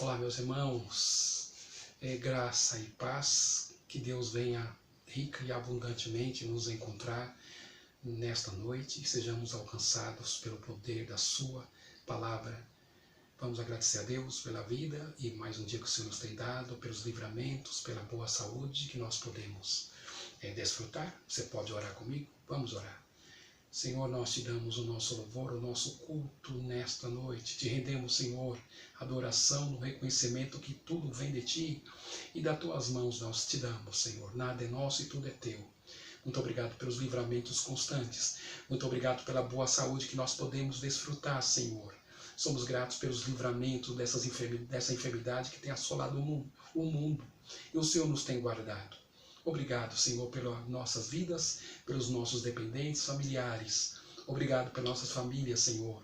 Olá, meus irmãos, graça e paz, que Deus venha rica e abundantemente nos encontrar nesta noite e sejamos alcançados pelo poder da sua palavra. Vamos agradecer a Deus pela vida e mais um dia que o Senhor nos tem dado, pelos livramentos, pela boa saúde que nós podemos desfrutar. Você pode orar comigo? Vamos orar. Senhor, nós te damos o nosso louvor, o nosso culto nesta noite. Te rendemos, Senhor, adoração, no reconhecimento que tudo vem de Ti e das Tuas mãos nós te damos, Senhor. Nada é nosso e tudo é Teu. Muito obrigado pelos livramentos constantes. Muito obrigado pela boa saúde que nós podemos desfrutar, Senhor. Somos gratos pelos livramentos dessa enfermidade que tem assolado o mundo e o Senhor nos tem guardado. Obrigado, Senhor, pelas nossas vidas, pelos nossos dependentes familiares. Obrigado pelas nossas famílias, Senhor.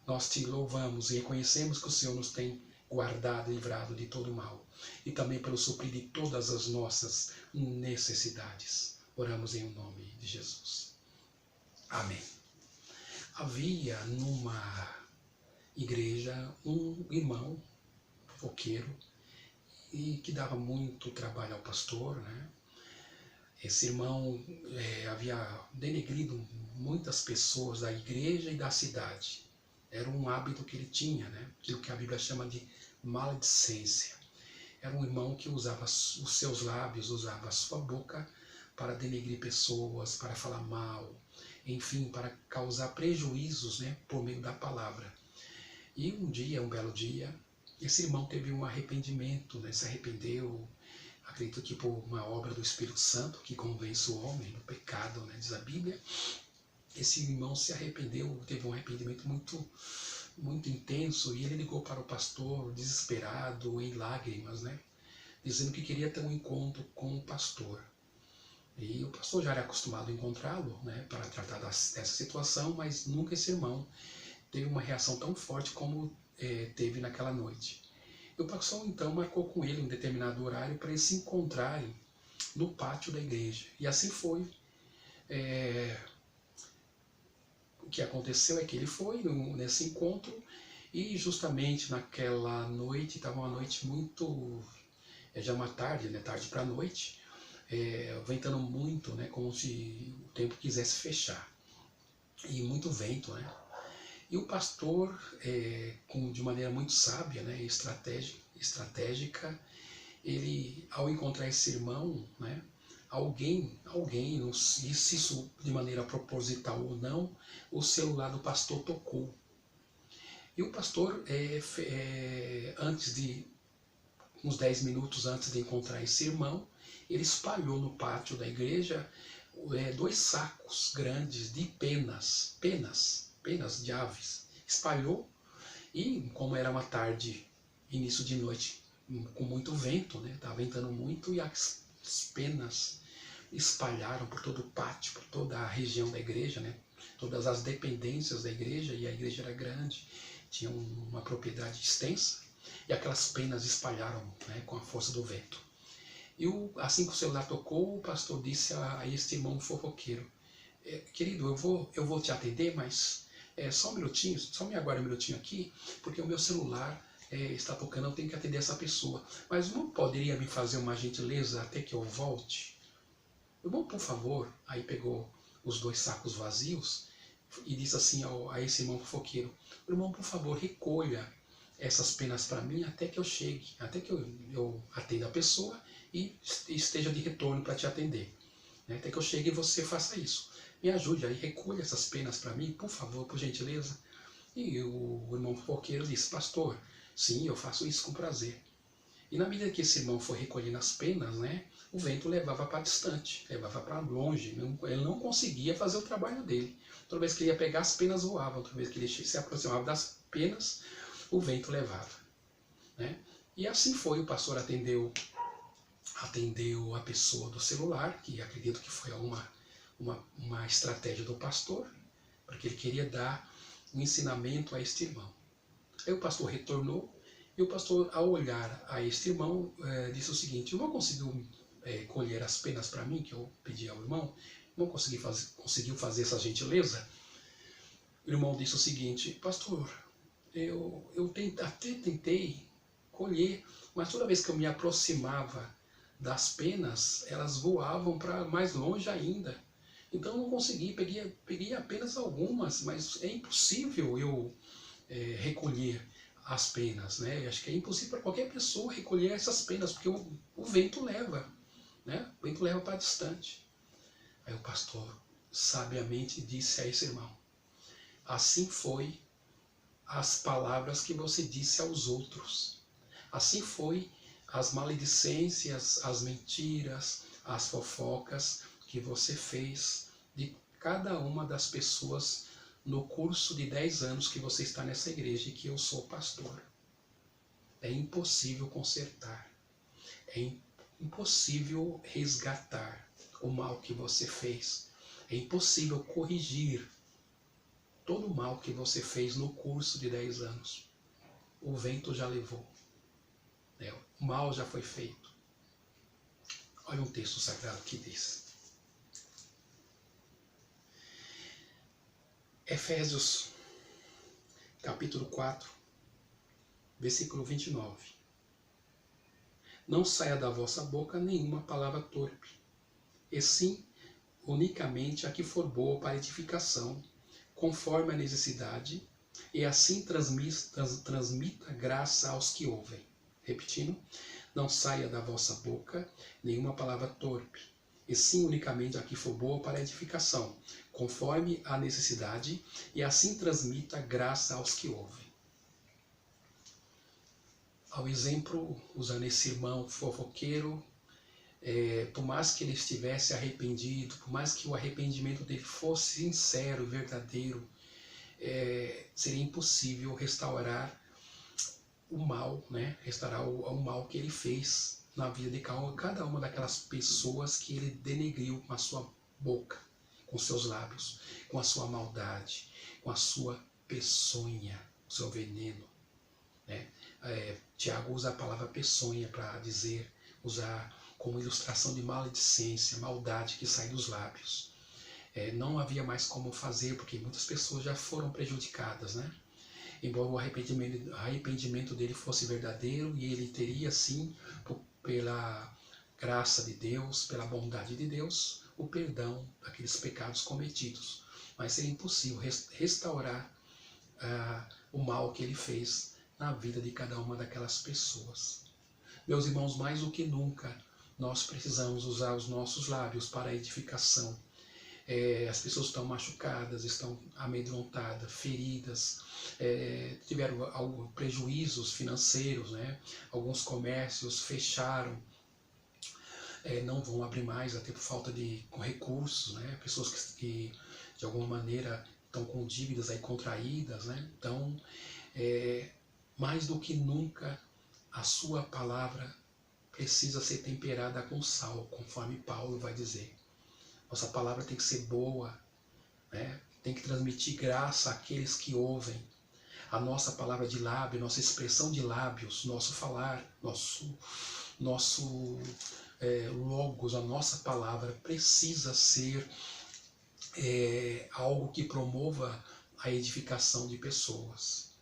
Nós te louvamos e reconhecemos que o Senhor nos tem guardado e livrado de todo mal. E também pelo suprir de todas as nossas necessidades. Oramos em nome de Jesus. Amém. Havia numa igreja um irmão fofoqueiro e que dava muito trabalho ao pastor, né? Esse irmão havia denegrido muitas pessoas da igreja e da cidade. Era um hábito que ele tinha, né? Aquilo que a Bíblia chama de maledicência. Era um irmão que usava os seus lábios, usava a sua boca para denegrir pessoas, para falar mal, enfim, para causar prejuízos, né, por meio da palavra. E um belo dia, esse irmão teve um arrependimento, né? Se arrependeu, acredito que por uma obra do Espírito Santo que convence o homem do pecado, né, diz a Bíblia. Esse irmão se arrependeu, teve um arrependimento muito intenso e ele ligou para o pastor desesperado, em lágrimas, né, dizendo que queria ter um encontro com o pastor. E o pastor já era acostumado a encontrá-lo, né, para tratar dessa situação, mas nunca esse irmão teve uma reação tão forte como teve naquela noite. E o pastor então marcou com ele um determinado horário para eles se encontrarem no pátio da igreja. E assim foi. O que aconteceu é que ele foi nesse encontro e justamente naquela noite, estava uma noite muito... já uma tarde, né, tarde para a noite, ventando muito, né, como se o tempo quisesse fechar. E muito vento, né? E o pastor, de maneira muito sábia, né, estratégica, ele, ao encontrar esse irmão, né, alguém, não sei se isso de maneira proposital ou não, o celular do pastor tocou. E o pastor, uns 10 minutos antes de encontrar esse irmão, ele espalhou no pátio da igreja 2 sacos grandes de penas de aves. Espalhou e, como era uma tarde, início de noite, com muito vento, né? Estava ventando muito e as penas espalharam por todo o pátio, por toda a região da igreja, né? Todas as dependências da igreja, e a igreja era grande, tinha uma propriedade extensa, e aquelas penas espalharam, né, com a força do vento. E assim que o celular tocou, o pastor disse a este irmão fofoqueiro: querido, eu vou te atender, mas só um minutinho, só me aguarde um minutinho aqui, porque o meu celular está tocando, eu tenho que atender essa pessoa. Mas não poderia me fazer uma gentileza até que eu volte? Irmão, por favor. Aí pegou os 2 sacos vazios e disse assim a esse irmão fofoqueiro: irmão, por favor, recolha essas penas para mim até que eu chegue, até que eu atenda a pessoa e esteja de retorno para te atender. Até que eu chegue e você faça isso. Me ajude aí, recolha essas penas para mim, por favor, por gentileza. E o irmão fofoqueiro disse: pastor, sim, eu faço isso com prazer. E na medida que esse irmão foi recolhendo as penas, né, o vento levava para distante, levava para longe. Ele não conseguia fazer o trabalho dele. Toda vez que ele ia pegar, as penas voavam. Toda vez que ele se aproximava das penas, o vento levava, né? E assim foi. O pastor atendeu a pessoa do celular, que acredito que foi uma estratégia do pastor, porque ele queria dar um ensinamento a este irmão. Aí o pastor retornou, e o pastor, ao olhar a este irmão, disse o seguinte: o irmão conseguiu colher as penas para mim, que eu pedi ao irmão? O irmão conseguiu fazer essa gentileza? O irmão disse o seguinte: pastor, eu até tentei colher. Mas toda vez que eu me aproximava das penas, elas voavam para mais longe ainda. Então eu não consegui, peguei apenas algumas, mas é impossível eu recolher as penas, né? Eu acho que é impossível para qualquer pessoa recolher essas penas, porque o vento leva, né? O vento leva para distante. Aí o pastor sabiamente disse a esse irmão: assim foi as palavras que você disse aos outros. Assim foi as maledicências, as mentiras, as fofocas que você fez de cada uma das pessoas no curso de 10 anos que você está nessa igreja e que eu sou pastor. É impossível consertar, é impossível resgatar o mal que você fez, é impossível corrigir todo o mal que você fez no curso de 10 anos. O vento já levou, né? O mal já foi feito. Olha um texto sagrado que diz. Efésios, capítulo 4, versículo 29. Não saia da vossa boca nenhuma palavra torpe, e sim unicamente a que for boa para edificação, conforme a necessidade, e assim transmita graça aos que ouvem. Repetindo, não saia da vossa boca nenhuma palavra torpe, e sim unicamente a que for boa para edificação, conforme a necessidade, e assim transmita graça aos que ouvem. Ao exemplo, usando esse irmão fofoqueiro, por mais que ele estivesse arrependido, por mais que o arrependimento dele fosse sincero, verdadeiro, seria impossível restaurar o mal, né? Restaurar o mal que ele fez na vida de cada uma daquelas pessoas que ele denegriu com a sua boca, com seus lábios, com a sua maldade, com a sua peçonha, o seu veneno, né? Tiago usa a palavra peçonha para dizer, usar como ilustração de maledicência, maldade que sai dos lábios. Não havia mais como fazer, porque muitas pessoas já foram prejudicadas, né? Embora o arrependimento dele fosse verdadeiro, e ele teria, sim, pela graça de Deus, pela bondade de Deus, o perdão daqueles pecados cometidos. Mas seria impossível restaurar o mal que ele fez na vida de cada uma daquelas pessoas. Meus irmãos, mais do que nunca, nós precisamos usar os nossos lábios para a edificação. As pessoas estão machucadas, estão amedrontadas, feridas, tiveram prejuízos financeiros, né? Alguns comércios fecharam, não vão abrir mais, até por falta de recursos, né? Pessoas que de alguma maneira estão com dívidas aí contraídas, né? Então, mais do que nunca, a sua palavra precisa ser temperada com sal, conforme Paulo vai dizer. Nossa palavra tem que ser boa, né? Tem que transmitir graça àqueles que ouvem. A nossa palavra de lábio, nossa expressão de lábios, nosso falar, nosso logos, a nossa palavra precisa ser algo que promova a edificação de pessoas.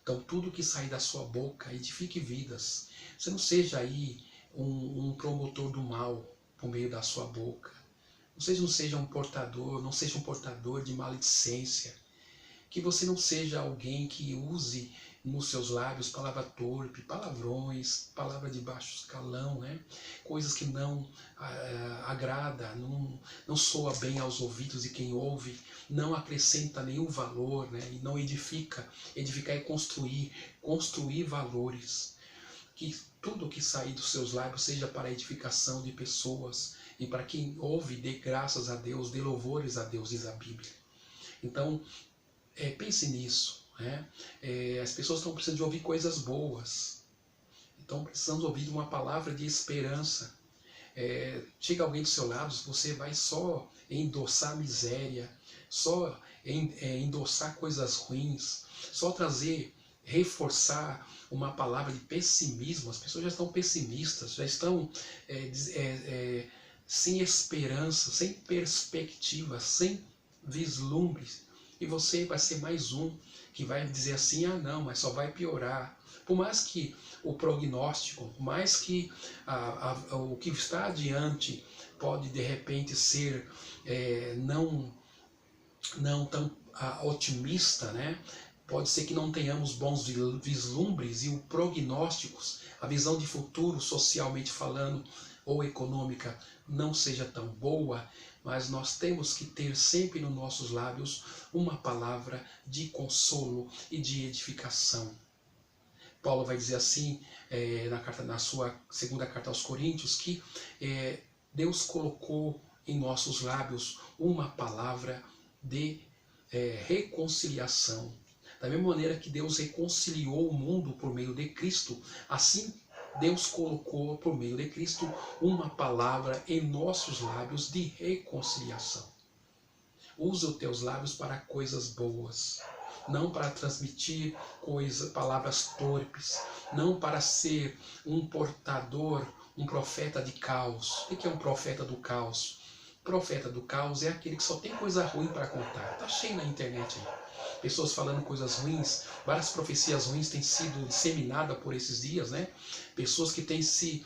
Então, tudo que sair da sua boca edifique vidas. Você não seja aí um promotor do mal por meio da sua boca. Você não seja um portador de maledicência. Que você não seja alguém que use nos seus lábios palavra torpe, palavrões, palavra de baixo escalão, né? Coisas que não agrada, não soa bem aos ouvidos de quem ouve, não acrescenta nenhum valor, né? E não edifica. Edificar é construir valores. Que tudo que sair dos seus lábios seja para a edificação de pessoas, e para quem ouve, dê graças a Deus, dê louvores a Deus, diz a Bíblia. Então, pense nisso, né? As pessoas estão precisando de ouvir coisas boas, estão precisando ouvir uma palavra de esperança. Chega alguém do seu lado, você vai só endossar miséria, só endossar coisas ruins, só reforçar uma palavra de pessimismo. As pessoas já estão pessimistas, já estão sem esperança, sem perspectiva, sem vislumbres. E você vai ser mais um que vai dizer assim, ah não, mas só vai piorar. Por mais que o prognóstico, por mais que o que está adiante pode de repente ser não tão otimista, né? Pode ser que não tenhamos bons vislumbres e o prognósticos, a visão de futuro socialmente falando ou econômica não seja tão boa, mas nós temos que ter sempre nos nossos lábios uma palavra de consolo e de edificação. Paulo vai dizer assim na sua segunda carta aos Coríntios que Deus colocou em nossos lábios uma palavra de reconciliação. Da mesma maneira que Deus reconciliou o mundo por meio de Cristo, assim Deus colocou por meio de Cristo uma palavra em nossos lábios de reconciliação. Usa os teus lábios para coisas boas, não para transmitir palavras torpes, não para ser um portador, um profeta de caos. O que é um profeta do caos? O profeta do caos é aquele que só tem coisa ruim para contar. Está cheio na internet aí. Pessoas falando coisas ruins, várias profecias ruins têm sido disseminadas por esses dias, né? Pessoas que têm se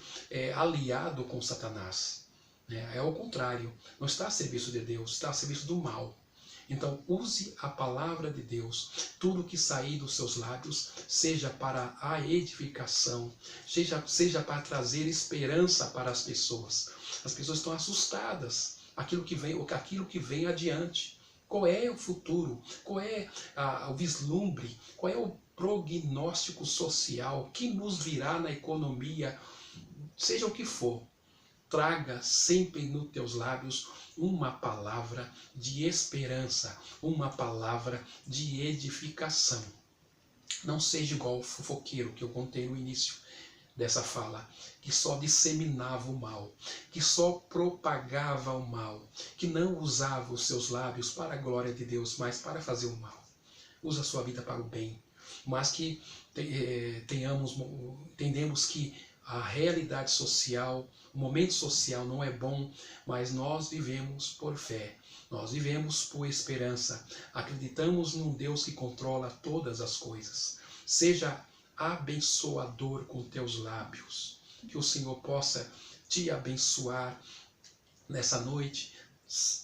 aliado com Satanás. É o contrário, não está a serviço de Deus, está a serviço do mal. Então use a palavra de Deus, tudo que sair dos seus lábios, seja para a edificação, seja para trazer esperança para as pessoas. As pessoas estão assustadas, aquilo que vem adiante. Qual é o futuro? Qual é o vislumbre? Qual é o prognóstico social? Que nos virá na economia? Seja o que for, traga sempre nos teus lábios uma palavra de esperança, uma palavra de edificação. Não seja igual o fofoqueiro que eu contei no início dessa fala, que só disseminava o mal, que só propagava o mal, que não usava os seus lábios para a glória de Deus, mas para fazer o mal. Usa a sua vida para o bem, mas que entendemos que a realidade social, o momento social não é bom, mas nós vivemos por fé, nós vivemos por esperança, acreditamos num Deus que controla todas as coisas. Seja abençoador com teus lábios, que o Senhor possa te abençoar nessa noite.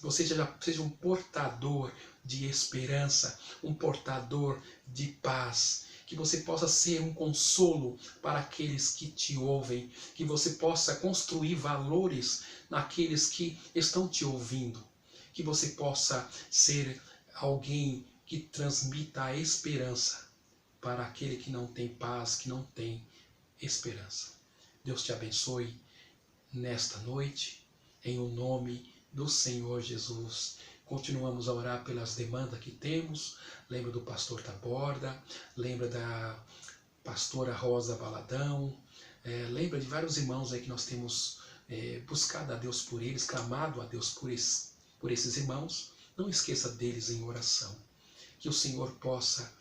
Você seja um portador de esperança, um portador de paz, que você possa ser um consolo para aqueles que te ouvem, que você possa construir valores naqueles que estão te ouvindo, que você possa ser alguém que transmita a esperança para aquele que não tem paz, que não tem esperança. Deus te abençoe nesta noite, em o nome do Senhor Jesus. Continuamos a orar pelas demandas que temos. Lembra do pastor Taborda, lembra da pastora Rosa Baladão, lembra de vários irmãos aí que nós temos buscado a Deus por eles, clamado a Deus por esses irmãos. Não esqueça deles em oração. Que o Senhor possa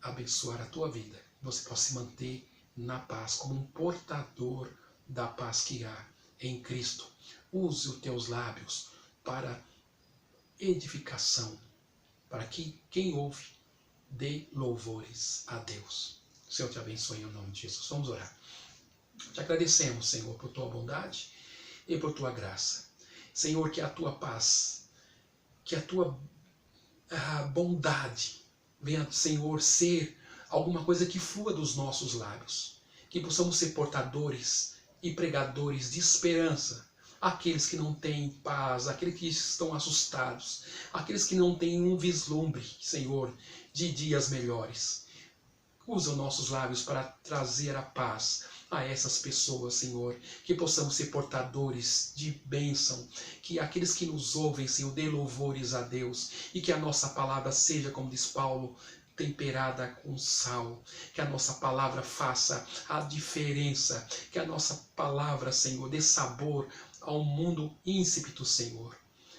abençoar a tua vida, você possa se manter na paz, como um portador da paz que há em Cristo. Use os teus lábios para edificação, para que quem ouve dê louvores a Deus. O Senhor te abençoe em nome de Jesus. Vamos orar. Te agradecemos, Senhor, por tua bondade e por tua graça. Senhor, que a tua paz, que a tua bondade venha, Senhor, ser alguma coisa que flua dos nossos lábios. Que possamos ser portadores e pregadores de esperança àqueles que não têm paz, àqueles que estão assustados, àqueles que não têm um vislumbre, Senhor, de dias melhores. Usa os nossos lábios para trazer a paz a essas pessoas, Senhor, que possamos ser portadores de bênção, que aqueles que nos ouvem, Senhor, dê louvores a Deus, e que a nossa palavra seja, como diz Paulo, temperada com sal, que a nossa palavra faça a diferença, que a nossa palavra, Senhor, dê sabor ao mundo ínsipito, Senhor,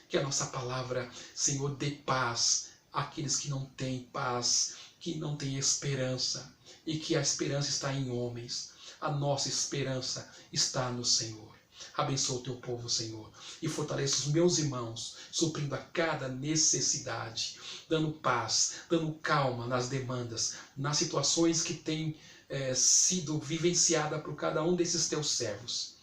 que a nossa palavra, Senhor, dê paz àqueles que não têm paz, que não têm esperança, e que a esperança está em homens. A nossa esperança está no Senhor. Abençoa o teu povo, Senhor, e fortaleça os meus irmãos, suprindo a cada necessidade, dando paz, dando calma nas demandas, nas situações que têm sido vivenciadas por cada um desses teus servos.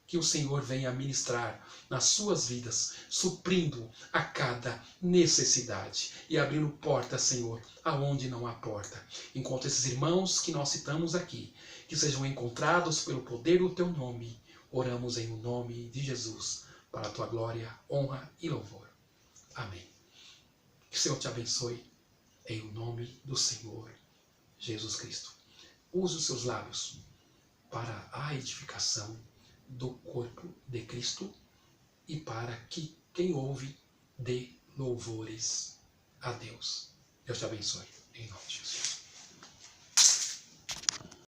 Que o Senhor venha ministrar nas suas vidas, suprindo a cada necessidade e abrindo portas, Senhor, aonde não há porta. Encontre esses irmãos que nós citamos aqui, que sejam encontrados pelo poder do teu nome. Oramos em nome de Jesus, para a tua glória, honra e louvor. Amém. Que o Senhor te abençoe, em nome do Senhor Jesus Cristo. Use os seus lábios para a edificação do corpo de Cristo e para que quem ouve dê louvores a Deus. Deus te abençoe, em nome de Jesus.